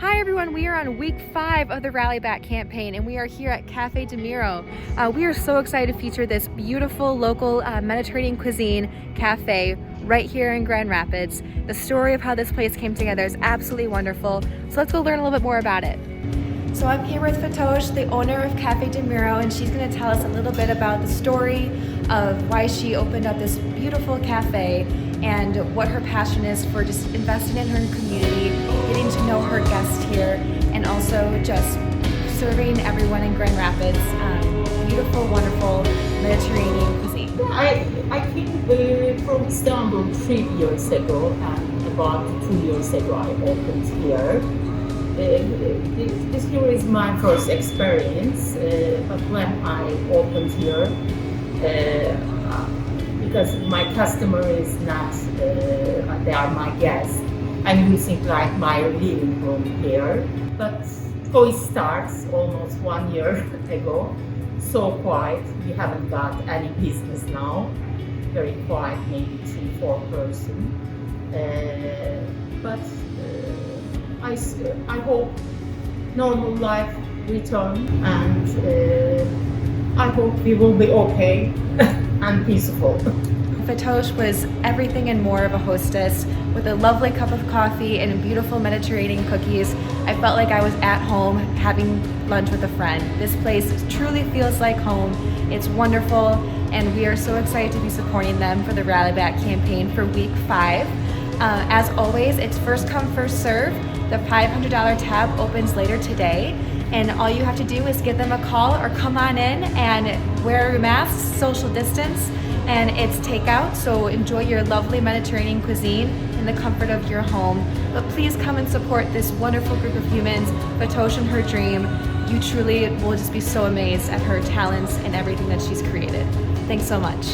Hi everyone, we are on week 5 of the Rally Back campaign and we are here at Cafe de Miro. We are so excited to feature this beautiful local Mediterranean cuisine cafe right here in Grand Rapids. The story of how this place came together is absolutely wonderful, so let's go learn a little bit more about it. So I'm here with Fattoush, the owner of Cafe de Miro, and she's going to tell us a little bit about the story of why she opened up this beautiful cafe and what her passion is for just investing in her community, getting to know her guests here, and also just serving everyone in Grand Rapids beautiful, wonderful Mediterranean cuisine. I came from Istanbul 3 years ago, and about 2 years ago I opened here. This here is my first experience, but when I opened here, because my customer is not, they are my guests, I'm using like my living room here. But it starts almost 1 year ago, so quiet, we haven't got any business now, very quiet, maybe 3-4 person. But I hope normal life return, and I hope we will be okay and peaceful. Fattoush was everything and more of a hostess with a lovely cup of coffee and beautiful Mediterranean cookies. I felt like I was at home having lunch with a friend. This place truly feels like home. It's wonderful, and we are so excited to be supporting them for the Rally Back campaign for week 5. As always, it's first come, first serve. The $500 tab opens later today, and all you have to do is give them a call or come on in and wear your masks, social distance, and it's takeout, so enjoy your lovely Mediterranean cuisine in the comfort of your home. But please come and support this wonderful group of humans, Fattoush and her dream. You truly will just be so amazed at her talents and everything that she's created. Thanks so much.